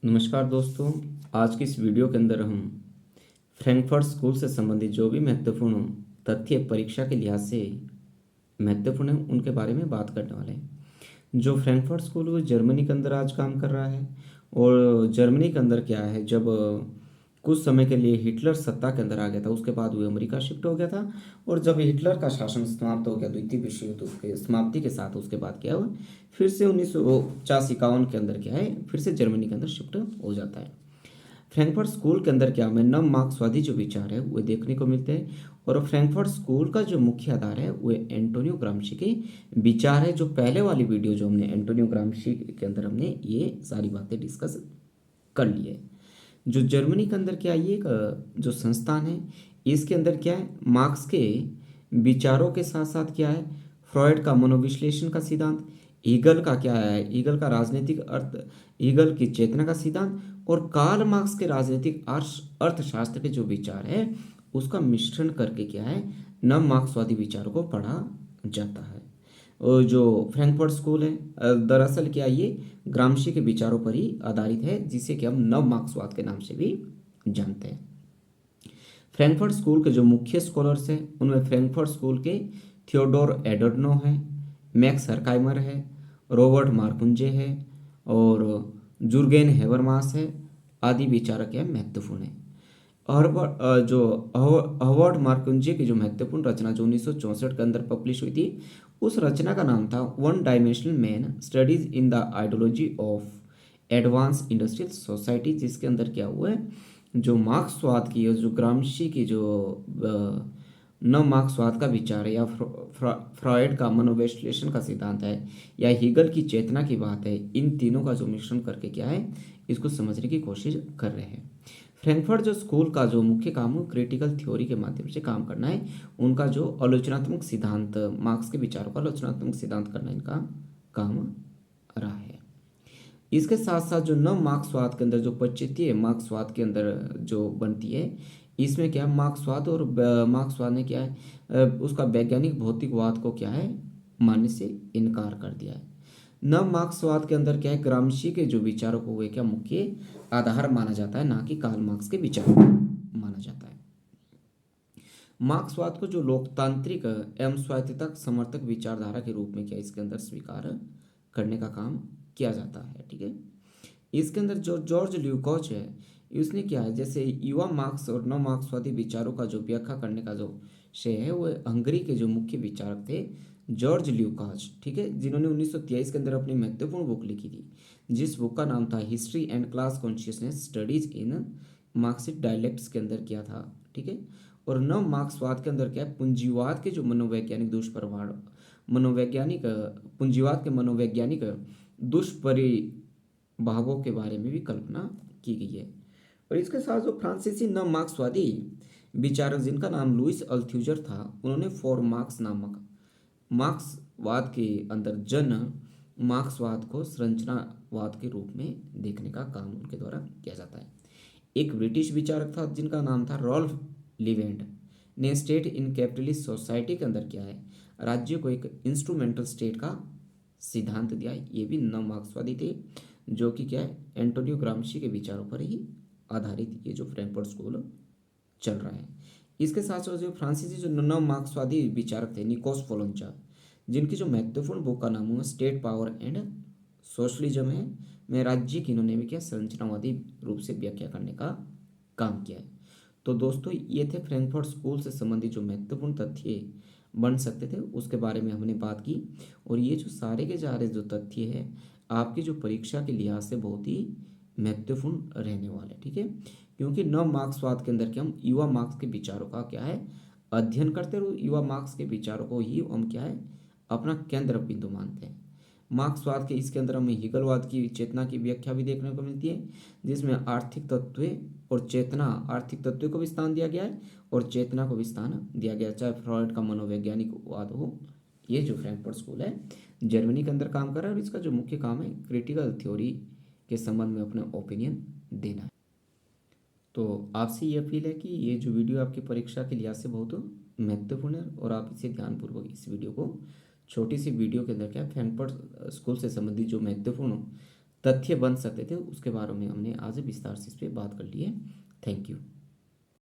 नमस्कार दोस्तों। आज की इस वीडियो के अंदर हम फ्रैंकफर्ट स्कूल से संबंधित जो भी महत्वपूर्ण तथ्य परीक्षा के लिहाज से महत्वपूर्ण है उनके बारे में बात करने वाले हैं। जो फ्रैंकफर्ट स्कूल वो जर्मनी के अंदर आज काम कर रहा है। और जर्मनी के अंदर क्या है, जब कुछ समय के लिए हिटलर सत्ता के अंदर आ गया था, उसके बाद वो अमेरिका शिफ्ट हो गया था। और जब हिटलर का शासन समाप्त हो गया द्वितीय विश्व युद्ध के समाप्ति के साथ, उसके बाद क्या हुआ, फिर से 1950-51 के अंदर क्या है, फिर से जर्मनी के अंदर शिफ्ट हो जाता है। फ्रैंकफर्ट स्कूल के अंदर क्या में नव मार्क्सवादी जो विचार है वो देखने को मिलते हैं। और फ्रैंकफर्ट स्कूल का जो मुख्य आधार है वो एंटोनियो ग्राम्शी के विचार है। जो पहले वाली वीडियो जो हमने एंटोनियो ग्राम्शी के अंदर हमने ये सारी बातें डिस्कस कर ली है। जो जर्मनी के अंदर क्या है, ये एक जो संस्थान है, इसके अंदर क्या है, मार्क्स के विचारों के साथ साथ क्या है, फ्रॉयड का मनोविश्लेषण का सिद्धांत, ईगल का क्या है, ईगल का राजनीतिक अर्थ, ईगल की चेतना का सिद्धांत और कार्ल मार्क्स के राजनीतिक अर्थशास्त्र के जो विचार है उसका मिश्रण करके क्या है, नव मार्क्सवादी विचारों को पढ़ा जाता है। और जो फ्रैंकफर्ट स्कूल है दरअसल क्या ये ग्रामशी के विचारों पर ही आधारित है, जिसे कि हम नव मार्क्सवाद के नाम से भी जानते हैं। फ्रैंकफर्ट स्कूल के जो मुख्य स्कॉलर्स हैं उनमें फ्रैंकफर्ट स्कूल के थियोडोर एडोर्नो है, मैक्स हर्काइमर है, रॉबर्ट मार्कुंजे है और जुर्गेन हेबरमास है आदि विचारक है महत्वपूर्ण है। हवर्ड मार्कुंजे की जो महत्वपूर्ण रचना जो 1964 के अंदर पब्लिश हुई थी, उस रचना का नाम था one dimensional man studies in the ideology of advance industrial society, जिसके अंदर क्या हुआ है, जो मार्क्सवाद की और जो ग्रामशी की जो नव मार्क्सवाद का विचार है या फ्रॉयड का मनोविश्लेषण का सिद्धांत है या हीगल की चेतना की बात है, इन तीनों का जो मिश्रण करके क्या है इसको समझने की कोशिश कर रहे हैं। फ्रैंकफर्ट जो स्कूल का जो मुख्य काम है क्रिटिकल थ्योरी के माध्यम से काम करना है। उनका जो आलोचनात्मक सिद्धांत, मार्क्स के विचारों का आलोचनात्मक सिद्धांत करना इनका काम रहा है। इसके साथ साथ जो नव मार्क्सवाद के अंदर जो पश्चिमी मार्क्सवाद के अंदर जो बनती है, इसमें क्या है, मार्क्सवाद और मार्क्सवाद ने क्या है उसका वैज्ञानिक भौतिकवाद को क्या है मानने से इनकार कर दिया है। नव मार्क्सवाद के अंदर क्या है, ग्रामशी के जो विचारों को वे क्या मुख्य आधार माना जाता है, ना कि कार्ल मार्क्स के विचारों को माना जाता है। मार्क्सवाद को जो लोकतांत्रिक एवं स्वायत्तता समर्थक विचारधारा के रूप में क्या इसके अंदर स्वीकार करने का काम किया जाता है। ठीक है, इसके अंदर जो जॉर्ज ल्यूकॉच है, उसने क्या है, जैसे युवा मार्क्स और नव मार्क्सवादी विचारों का जो व्याख्या करने का जो श्रेय है वो हंगरी के जो मुख्य विचारक थे जॉर्ज ल्यूकाच, ठीक है, जिन्होंने 1923 के अंदर अपनी महत्वपूर्ण बुक लिखी थी, जिस बुक का नाम था history and class consciousness studies in Marxist dialects के अंदर किया था। ठीक है, और नव मार्क्सवाद के अंदर क्या है, पूंजीवाद के जो मनोवैज्ञानिक दुष्प्रभाव, मनोवैज्ञानिक पूंजीवाद के मनोवैज्ञानिक दुष्परिभावों के बारे में भी कल्पना की गई है। और इसके साथ जो फ्रांसीसी नव मार्क्सवादी विचारक जिनका नाम लुइस अल्थ्यूजर था, उन्होंने फॉर मार्क्स नामक मार्क्सवाद के अंदर जन मार्क्सवाद को संरचनावाद के रूप में देखने का काम उनके द्वारा किया जाता है। एक ब्रिटिश विचारक था जिनका नाम था रॉल्फ लिवेंट, ने स्टेट इन कैपिटलिस्ट सोसाइटी के अंदर क्या है, राज्य को एक इंस्ट्रूमेंटल स्टेट का सिद्धांत दिया। ये भी नव मार्क्सवादी थे, जो कि क्या है एंटोनियो ग्राम्शी के विचारों पर ही आधारित ये जो फ्रैंकफर्ट स्कूल चल रहा है। इसके साथ साथ जो फ्रांसीसी जो नव मार्क्सवादी विचारक थे निकोस फोलोंचा, जिनकी जो महत्वपूर्ण बुक का नाम हुआ स्टेट पावर एंड सोशलिज्म है, में राज्य की इन्होंने भी क्या संरचनावादी रूप से व्याख्या करने का काम किया है। तो दोस्तों ये थे फ्रैंकफर्ट स्कूल से संबंधित जो महत्वपूर्ण तथ्य बन सकते थे उसके बारे में हमने बात की। और ये जो सारे के सारे जो तथ्य है आपकी जो परीक्षा के लिहाज से बहुत ही महत्वपूर्ण रहने वाले, ठीक है, क्योंकि नव मार्क्सवाद के अंदर क्या हम युवा मार्क्स के विचारों का क्या है अध्ययन करते हैं, युवा मार्क्स के विचारों को ही हम क्या है अपना केंद्र बिंदु मानते हैं। मार्क्सवाद के इसके अंदर हमें हिगलवाद की चेतना की व्याख्या भी देखने को मिलती है, जिसमें आर्थिक तत्व और चेतना, आर्थिक तत्व को भी स्थान दिया गया है और चेतना को भी स्थान दिया गया है, चाहे फ्रॉयड का मनोवैज्ञानिक वाद हो। ये जो फ्रैंकफर्ट स्कूल है जर्मनी के अंदर काम कर रहा है और इसका जो मुख्य काम है क्रिटिकल थ्योरी के संबंध में अपना ओपिनियन देना है। तो आपसे ये अपील है कि ये जो वीडियो आपकी परीक्षा के लिहाज से बहुत महत्वपूर्ण है और आप इसे ध्यानपूर्वक इस वीडियो को, छोटी सी वीडियो के अंदर क्या फ्रैंकफर्ट स्कूल से संबंधित जो महत्वपूर्ण तथ्य बन सकते थे, उसके बारे में हमने आज विस्तार से इस पर बात कर ली है। Thank you.